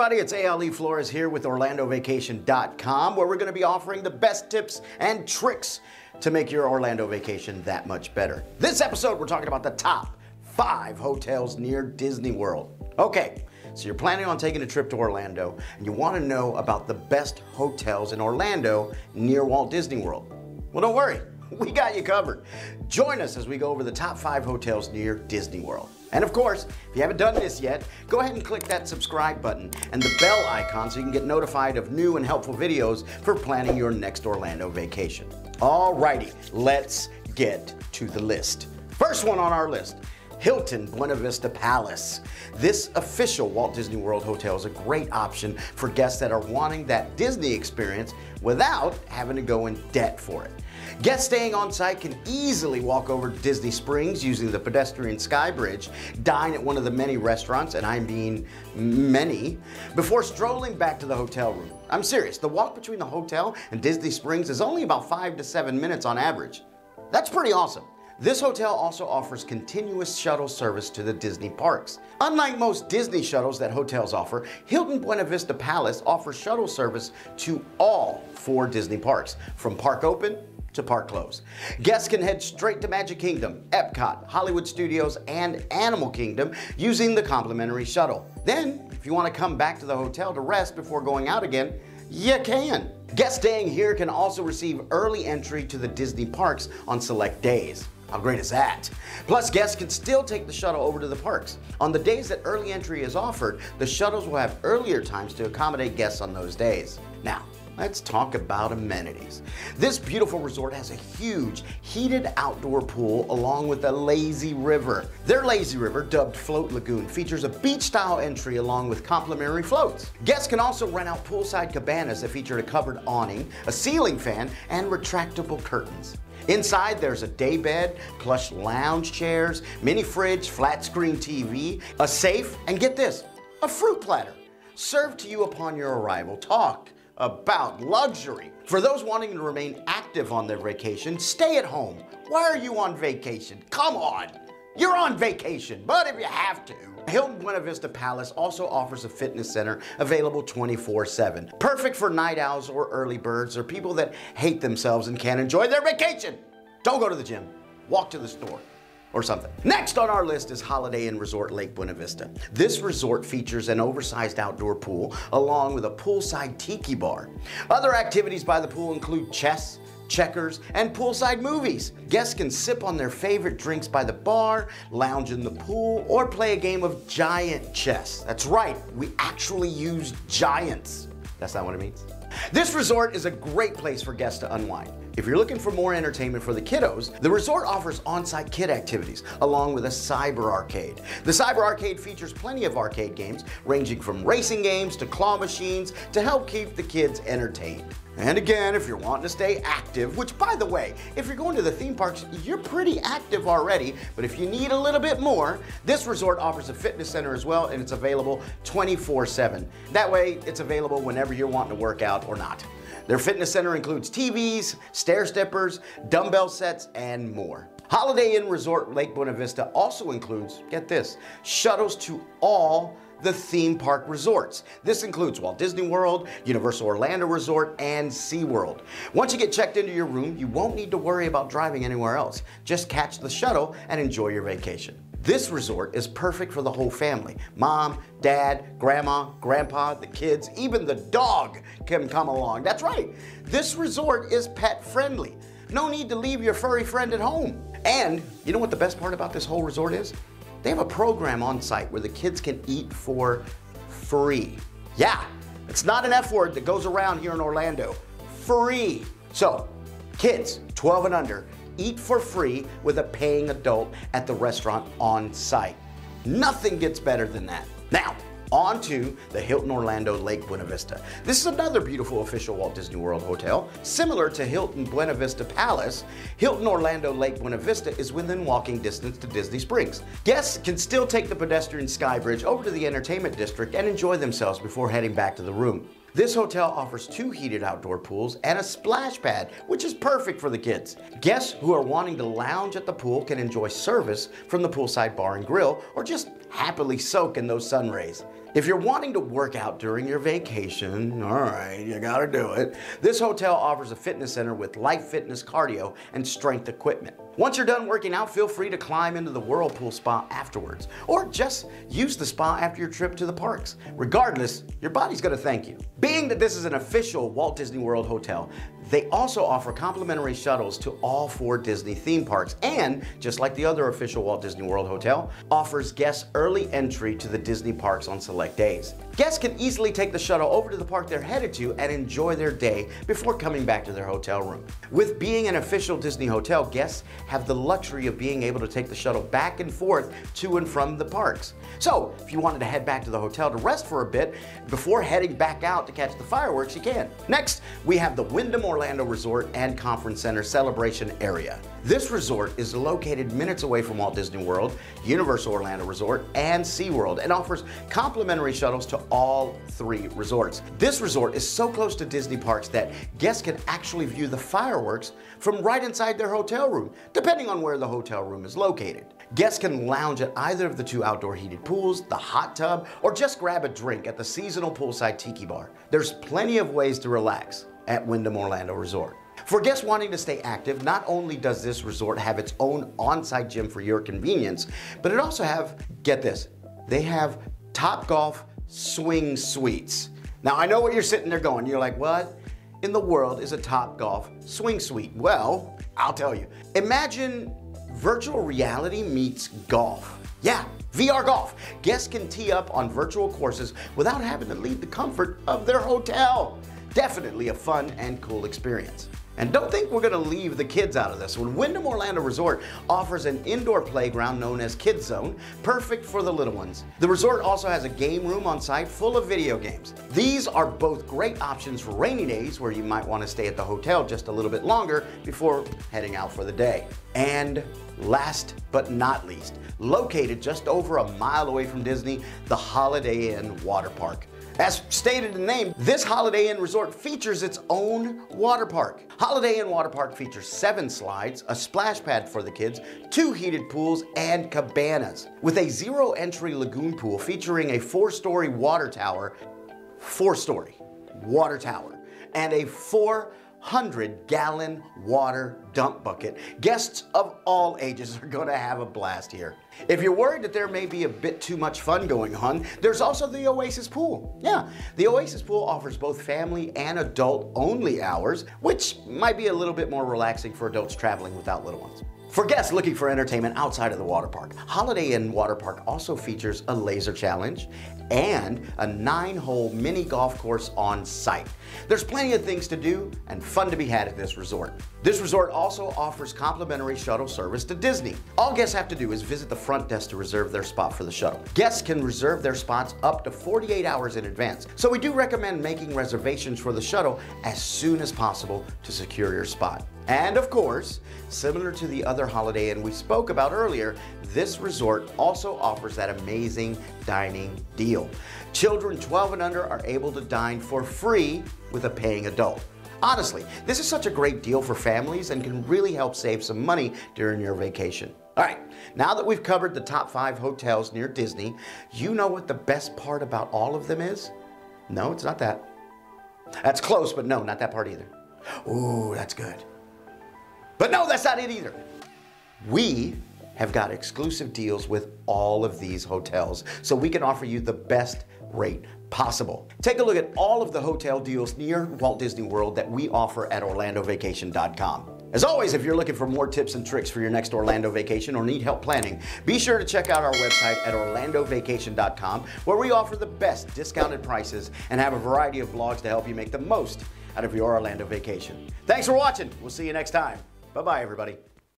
everybody, it's Ale Flores here with OrlandoVacation.com, where we're going to be offering the best tips and tricks to make your Orlando vacation that much better. This episode, we're talking about the top 5 hotels near Disney World. Okay, so you're planning on taking a trip to Orlando, and you want to know about the best hotels in Orlando near Walt Disney World. Well, don't worry, we got you covered. Join us as we go over the top 5 hotels near Disney World. And of course, if you haven't done this yet, go ahead and click that subscribe button and the bell icon so you can get notified of new and helpful videos for planning your next Orlando vacation. Alrighty, let's get to the list. First one on our list, Hilton Buena Vista Palace. This official Walt Disney World hotel is a great option for guests that are wanting that Disney experience without having to go in debt for it. Guests staying on site can easily walk over to Disney Springs using the pedestrian sky bridge, dine at one of the many restaurants, and I mean many, before strolling back to the hotel room. I'm serious, the walk between the hotel and Disney Springs is only about 5 to 7 minutes on average. That's pretty awesome. This hotel also offers continuous shuttle service to the Disney parks. Unlike most Disney shuttles that hotels offer, Hilton Buena Vista Palace offers shuttle service to all 4 Disney parks, from park open to park close. Guests can head straight to Magic Kingdom, Epcot, Hollywood Studios, and Animal Kingdom using the complimentary shuttle. Then, if you want to come back to the hotel to rest before going out again, you can. Guests staying here can also receive early entry to the Disney parks on select days. How great is that? Plus, guests can still take the shuttle over to the parks. On the days that early entry is offered, the shuttles will have earlier times to accommodate guests on those days. Now, let's talk about amenities. This beautiful resort has a huge heated outdoor pool along with a lazy river. Their lazy river, dubbed Float Lagoon, features a beach-style entry along with complimentary floats. Guests can also rent out poolside cabanas that feature a covered awning, a ceiling fan, and retractable curtains. Inside, there's a daybed, plush lounge chairs, mini fridge, flat screen TV, a safe, and get this, a fruit platter served to you upon your arrival. Talk about luxury. For those wanting to remain active on their vacation, stay at home. Why are you on vacation? Come on, you're on vacation, but if you have to. Hilton Buena Vista Palace also offers a fitness center available 24/7. Perfect for night owls or early birds or people that hate themselves and can't enjoy their vacation. Don't go to the gym, walk to the store or something. Next on our list is Holiday Inn Resort Lake Buena Vista. This resort features an oversized outdoor pool along with a poolside tiki bar. Other activities by the pool include chess, checkers, and poolside movies. Guests can sip on their favorite drinks by the bar, lounge in the pool, or play a game of giant chess. That's right, we actually use giants. That's not what it means. This resort is a great place for guests to unwind. If you're looking for more entertainment for the kiddos, the resort offers on-site kid activities along with a cyber arcade. The cyber arcade features plenty of arcade games ranging from racing games to claw machines to help keep the kids entertained. And again, if you're wanting to stay active, which by the way, if you're going to the theme parks, you're pretty active already, but if you need a little bit more, this resort offers a fitness center as well, and it's available 24/7. That way, it's available whenever you're wanting to work out or not. Their fitness center includes TVs, stair steppers, dumbbell sets, and more. Holiday Inn Resort Lake Buena Vista also includes, get this, shuttles to all the theme park resorts. This includes Walt Disney World, Universal Orlando Resort, and SeaWorld. Once you get checked into your room, you won't need to worry about driving anywhere else. Just catch the shuttle and enjoy your vacation. This resort is perfect for the whole family. Mom, dad, grandma, grandpa, the kids, even the dog can come along. That's right, this resort is pet friendly. No need to leave your furry friend at home. And you know what the best part about this whole resort is? They have a program on site where the kids can eat for free. Yeah, it's not an F word that goes around here in Orlando. Free. So, kids 12 and under, eat for free with a paying adult at the restaurant on site. Nothing gets better than that. Now, on to the Hilton Orlando Lake Buena Vista. This is another beautiful official Walt Disney World hotel. Similar to Hilton Buena Vista Palace, Hilton Orlando Lake Buena Vista is within walking distance to Disney Springs. Guests can still take the pedestrian sky bridge over to the entertainment district and enjoy themselves before heading back to the room. This hotel offers 2 heated outdoor pools and a splash pad, which is perfect for the kids. Guests who are wanting to lounge at the pool can enjoy service from the poolside bar and grill, or just happily soak in those sun rays. If you're wanting to work out during your vacation, all right, you gotta do it. This hotel offers a fitness center with light fitness, cardio, and strength equipment. Once you're done working out, feel free to climb into the Whirlpool Spa afterwards, or just use the spa after your trip to the parks. Regardless, your body's gonna thank you. Being that this is an official Walt Disney World hotel, they also offer complimentary shuttles to all 4 Disney theme parks, and, just like the other official Walt Disney World hotel, offers guests early entry to the Disney parks on select days. Guests can easily take the shuttle over to the park they're headed to and enjoy their day before coming back to their hotel room. With being an official Disney hotel, guests have the luxury of being able to take the shuttle back and forth to and from the parks. So, if you wanted to head back to the hotel to rest for a bit before heading back out to catch the fireworks, you can. Next, we have the Wyndham Orlando Resort and Conference Center Celebration Area. This resort is located minutes away from Walt Disney World, Universal Orlando Resort, and SeaWorld, and offers complimentary shuttles to all 3 resorts. This resort is so close to Disney parks that guests can actually view the fireworks from right inside their hotel room, depending on where the hotel room is located. Guests can lounge at either of the 2 outdoor heated pools, the hot tub, or just grab a drink at the seasonal poolside tiki bar. There's plenty of ways to relax at Wyndham Orlando Resort. For guests wanting to stay active, not only does this resort have its own on-site gym for your convenience, but it also have, get this, they have Topgolf swing suites. Now I know what you're sitting there going, you're like, what in the world is a Topgolf swing suite? Well, I'll tell you. Imagine virtual reality meets golf. Yeah, VR golf. Guests can tee up on virtual courses without having to leave the comfort of their hotel. Definitely a fun and cool experience. And don't think we're gonna leave the kids out of this one. Wyndham Orlando Resort offers an indoor playground known as Kids Zone, perfect for the little ones. The resort also has a game room on site full of video games. These are both great options for rainy days where you might want to stay at the hotel just a little bit longer before heading out for the day. And last but not least, located just over a mile away from Disney, the Holiday Inn Water Park. As stated in the name, this Holiday Inn Resort features its own water park. Holiday Inn Water Park features 7 slides, a splash pad for the kids, 2 heated pools, and cabanas. With a 0-entry lagoon pool featuring a 4-story water tower, 4-story water tower, and a 400-gallon water dump bucket. Guests of all ages are going to have a blast here. If you're worried that there may be a bit too much fun going on, there's also the Oasis Pool. Yeah, the Oasis Pool offers both family and adult only hours, which might be a little bit more relaxing for adults traveling without little ones. For guests looking for entertainment outside of the water park, Holiday Inn Water Park also features a laser challenge and a 9-hole mini golf course on site. There's plenty of things to do and fun to be had at this resort. This resort also offers complimentary shuttle service to Disney. All guests have to do is visit the front desk to reserve their spot for the shuttle. Guests can reserve their spots up to 48 hours in advance, so we do recommend making reservations for the shuttle as soon as possible to secure your spot. And of course, similar to the other Holiday Inn we spoke about earlier, this resort also offers that amazing dining deal. Children 12 and under are able to dine for free with a paying adult. Honestly, this is such a great deal for families and can really help save some money during your vacation. All right, now that we've covered the top 5 hotels near Disney, you know what the best part about all of them is? No, it's not that. That's close, but no, not that part either. Ooh, that's good. But no, that's not it either. We have got exclusive deals with all of these hotels, so we can offer you the best rate possible. Take a look at all of the hotel deals near Walt Disney World that we offer at OrlandoVacation.com. As always, if you're looking for more tips and tricks for your next Orlando vacation or need help planning, be sure to check out our website at OrlandoVacation.com, where we offer the best discounted prices and have a variety of blogs to help you make the most out of your Orlando vacation. Thanks for watching. We'll see you next time. Bye-bye, everybody.